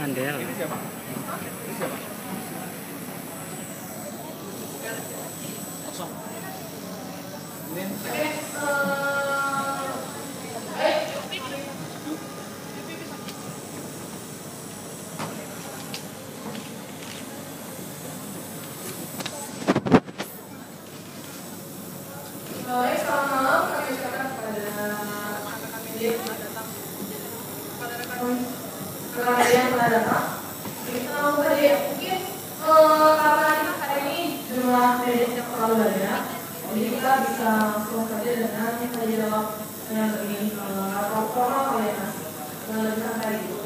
Andel. Ini siapa? Ini siapa? Kosong. Ini selamat malam, kami ucapkan kepada media yang telah datang. Kita tadi mungkin karena hari ini jumlah media terlalu banyak, jadi kita bisa langsung saja dengan tanya jawab yang lebih formal oleh Mas, yang lebih santai gitu.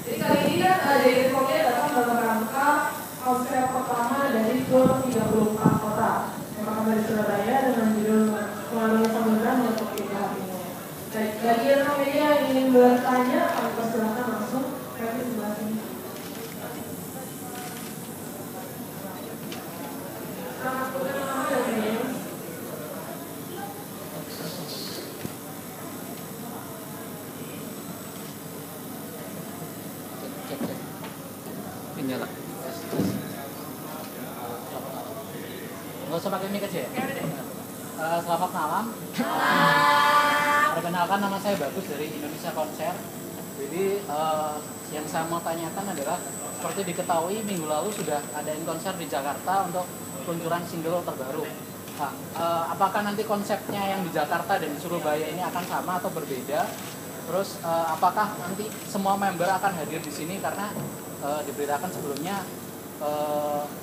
Jadi kali ini kan dari Reformnya datang dalam rangka konser pertama dari tour 34 kota yang pertama dari Surabaya dengan judul Melalui Samudra Menutup Pintu Hatimu. Baik, bagi yang media yang ingin bertanya, kami persilakan langsung ke sebelah sini. Selamat malam ya, media. nyala. Nggak usah pakai mic aja ya? Selamat malam. Perkenalkan, nama saya Bagus dari Indonesia Konser. Jadi yang saya mau tanyakan adalah, seperti diketahui minggu lalu sudah adain konser di Jakarta untuk peluncuran single terbaru. Nah, apakah nanti konsepnya yang di Jakarta dan di Surabaya ini akan sama atau berbeda? Terus apakah nanti semua member akan hadir di sini, karena diberitakan sebelumnya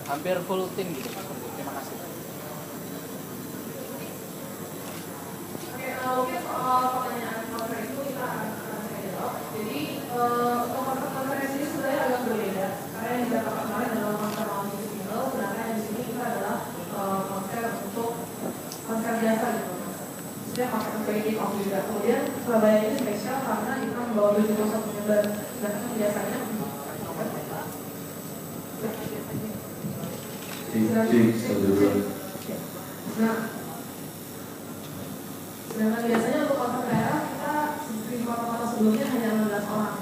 hampir full tim gitu. Terima kasih. Oke, mungkin soal pertanyaan konser itu kita akan jawab. Jadi untuk konser ini sebenarnya agak berbeda, karena yang didapat kemarin adalah konser launching single, sedangkan yang di sini kita adalah konser untuk konser biasa gitu. Maksudnya konser sebagai kick off juga. Kemudian Surabaya ini spesial karena kita membawa 71 member, sedangkan biasanya nah, sedangkan biasanya untuk konser daerah kita di kota-kota sebelumnya hanya 16 orang.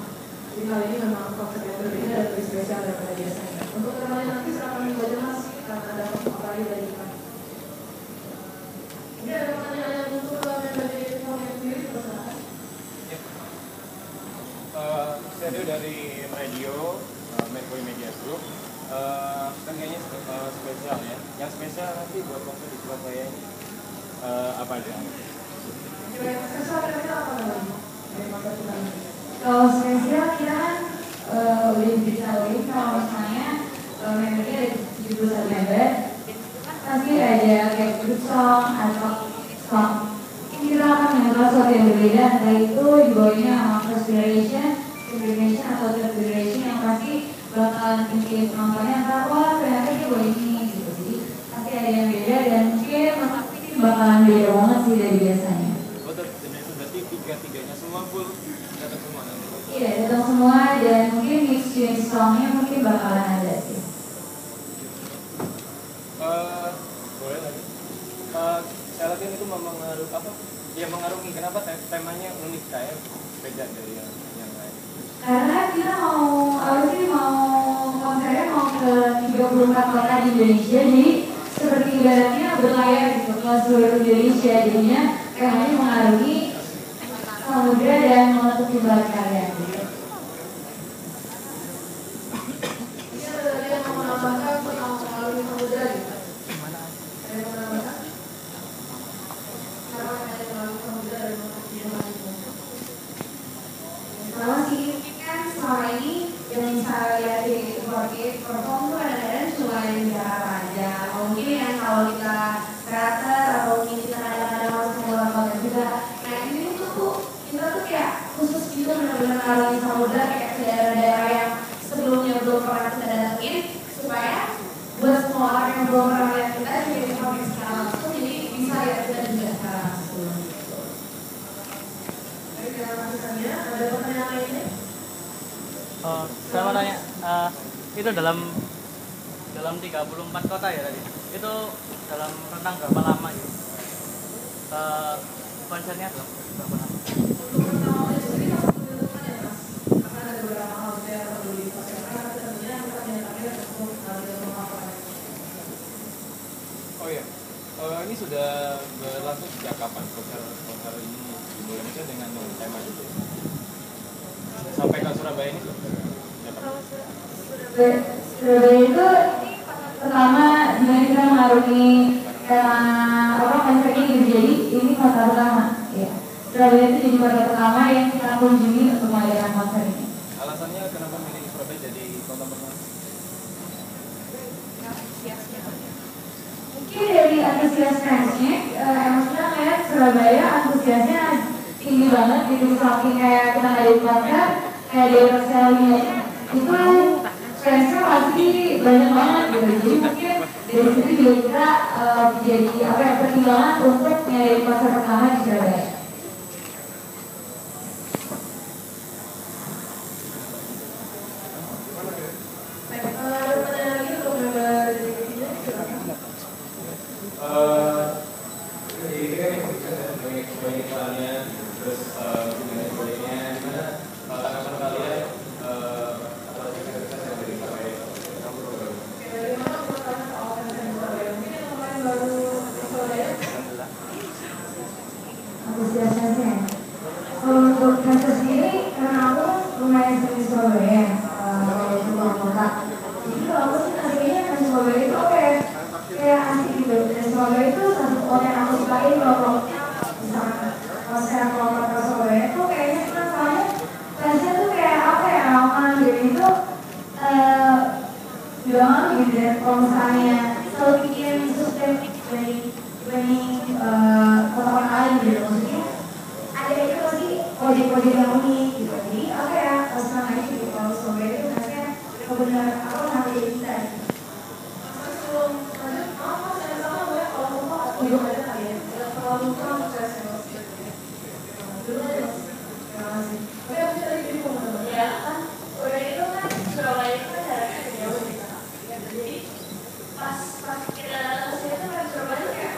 Jadi kali ini memang konsep yang berbeda dan lebih spesial daripada biasanya. Untuk teman-teman nanti silakan dibaca Mas, karena ada apa lagi dari kita. Ini ada pertanyaan yang untuk member dari Reformnya sendiri, silakan. Saya dari radio Mercury Media Group. Kan kayaknya spesial ya. Yang spesial nanti buat konser di Surabaya ini apa aja? Spesial kira-kira apa namanya? Dari konser kita ini. Kalau spesial kita kan udah diberitahuin kalau misalnya membernya ada 71 member, pasti ada kayak group song atau song. Kita akan mengenal sesuatu yang berbeda, entah itu dibawanya sama first generation, second generation atau third generation, yang pasti bakalan bikin penontonnya antara wah ternyata dia bawa ini gitu. Jadi pasti ada yang beda dan mungkin bakalan beda banget sih dari biasanya. Oh, dan itu berarti tiga-tiganya semua full datang semua nanti? Iya, datang semua, dan mungkin mix jenis songnya mungkin bakalan ada sih. Boleh lagi. Saya latihan itu mengaruh apa? Ya mengarungi, kenapa temanya unik kayak beda dari yang lain? Karena kita mau konsernya mau ke 34 kota di Indonesia, jadi seperti ibaratnya berlayar gitu ke seluruh Indonesia, jadinya temanya mengarungi samudra dan menutupi barat kalian gitu. Ini ada tadi yang mau menambahkan tentang melalui samudra gitu. Ada yang mau menambahkan? Karena ada melalui samudra dan menutup pintu hatimu. Sama sih, kan selama ini yang saya lihat di perform tuh kadang-kadang cuma di Jakarta aja. Mungkin yang kalau kita kreator atau mungkin kita kadang-kadang harus keluar kota juga. Nah ini tuh kita tuh kayak khusus gitu benar-benar ngarungi samudra kayak ke daerah-daerah yang sebelumnya belum pernah kita datengin, supaya buat semua orang yang belum pernah lihat kita jadi informasi secara langsung, jadi bisa lihat kita juga secara langsung. Baik, terima kasih Tania. Ada pertanyaan lainnya? Saya mau tanya, itu dalam 34 kota ya tadi, itu dalam rentang berapa lama gitu? Konsernya berapa lama? Untuk pertama kali sendiri sudah berlangsung sejak kapan konser ini di Indonesia dengan tema itu? Sampai ke Surabaya ini Surabaya itu pertama gimana kita mengarungi konser ini, jadi ini kota pertama ya. Surabaya itu jadi kota pertama yang kita kunjungi untuk mengadakan konser ini. Alasannya kenapa milih Surabaya jadi kota pertama? Mungkin dari antusias fansnya, emangnya kayak Surabaya antusiasnya tinggi banget gitu, saking kayak kita ngadain konser kayak di Australia itu fansnya pasti banyak banget gitu. Jadi mungkin dari situ juga kita jadi pertimbangan untuk ngadain konser pertama di Surabaya. Untuk kasus sendiri, karena aku lumayan sering di Surabaya, kalau itu keluar kota. Jadi kalau aku sih aslinya kan Surabaya itu kayak asik gitu. Dan Surabaya itu satu kota yang aku sukain kalau misalnya konser kelompok ke Surabaya itu kayaknya senang, soalnya fansnya tuh kayak apa ya, ramah gitu. Itu juga malu gitu. Dan kalau misalnya selalu bikin sustain dibanding kota-kota lain gitu, maksudnya ada itu pasti kode-kode yang unik gitu. Jadi apa ya, senang aja gitu kalau Surabaya itu maksudnya benar apa namanya kita. Sebelum lanjut, maaf saya sama gue kalau lupa juga ada kali ya. Kalau lupa saya selesai. Dulu aja mas. Terima kasih. Oke, aku tadi jadi mau ngomong. Ya kan, udah itu kan Surabaya itu kan jaraknya jauh gitu. Jadi pas kita datang ke sini tuh kan Surabaya kayak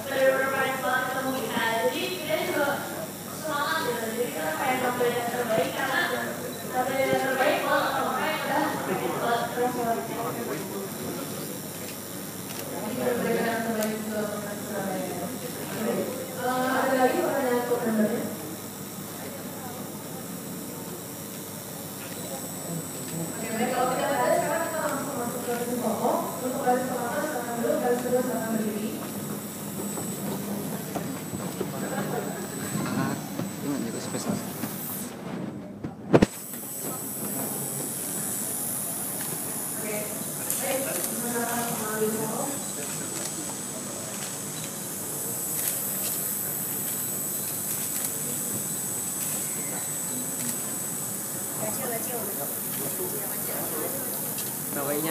bener-bener pengen banget ketemu kita. Jadi kita juga semangat gitu. Jadi kita pengen tampil yang terbaik karena tampil yang terbaik banget makanya udah terus banget. Berbeda terbaik juga untuk Surabaya. Ada lagi pertanyaan untuk membernya? Oke, baik, kalau tidak ada sekarang kita langsung masuk ke garis pokok. Untuk garis pertama silakan dulu, garis kedua silakan berdiri. Gimana itu spesial? Oke, baik, silakan mengambil pokok.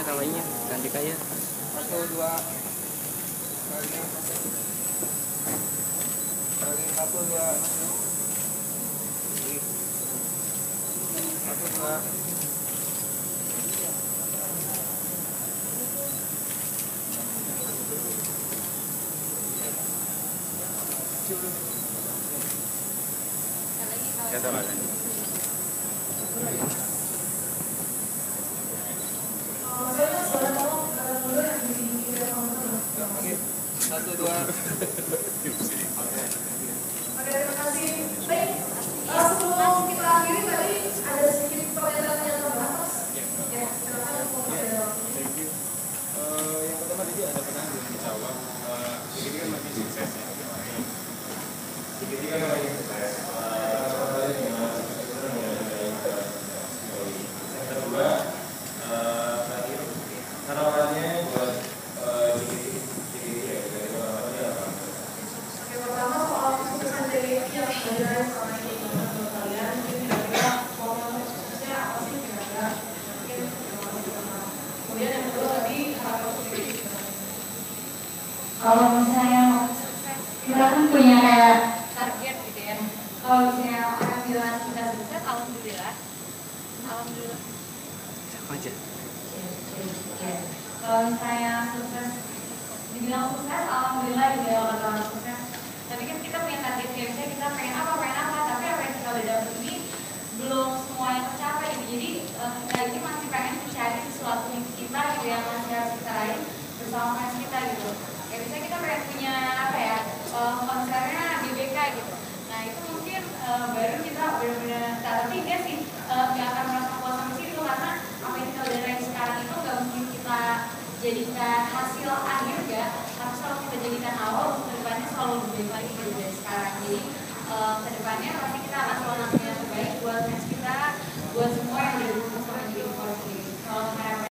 Kawainya ganti kaya. 1, 2 kali 1, 2 1, 2 Kata lagi. Saya boleh tolong kata dulu yang di sama-sama. Oke. 1, 2 Oke, terima kasih. Baik, sebelum kita akhiri tadi ada sedikit pertanyaan yang terbatas. Ya, silakan untuk Thank you. Yang pertama tadi ada pertanyaan belum dijawab. Ini kan makin sukses ya. Ini kan makin sukses. Yang kedua, harapannya buat ya dari harapannya apa? Oke, pertama soal kesuksesan dari yang belajar selama ini menurut kalian, mungkin kira-kira momen suksesnya apa sih kira-kira? Mungkin kemudian yang kedua tadi harapan sendiri. Kalau misalnya kita kan punya kayak Target gitu ya. kalau misalnya orang bilang kita Sukses, alhamdulillah. Alhamdulillah. Aja. kalau misalnya sukses, dibilang sukses, alhamdulillah gitu ya kata orang sukses. Tapi kan kita punya target kayak misalnya kita pengen apa, tapi apa yang kita udah dapet ini belum semuanya tercapai gitu. Jadi kita ini masih pengen mencari sesuatu yang kita gitu yang masih harus kita raih bersama fans kita gitu. Kayak misalnya kita pengen punya apa ya, baru kita benar-benar tapi enggak sih nggak akan merasa puas sampai situ karena apa yang kita udah raih sekarang itu nggak mungkin kita jadikan hasil akhir ya, tapi selalu kita jadikan awal untuk kedepannya selalu lebih baik lagi dari sekarang. Jadi kedepannya pasti kita akan selalu lakukan yang terbaik buat fans kita, buat semua yang udah dukung sama jadi Inform sendiri. Kalau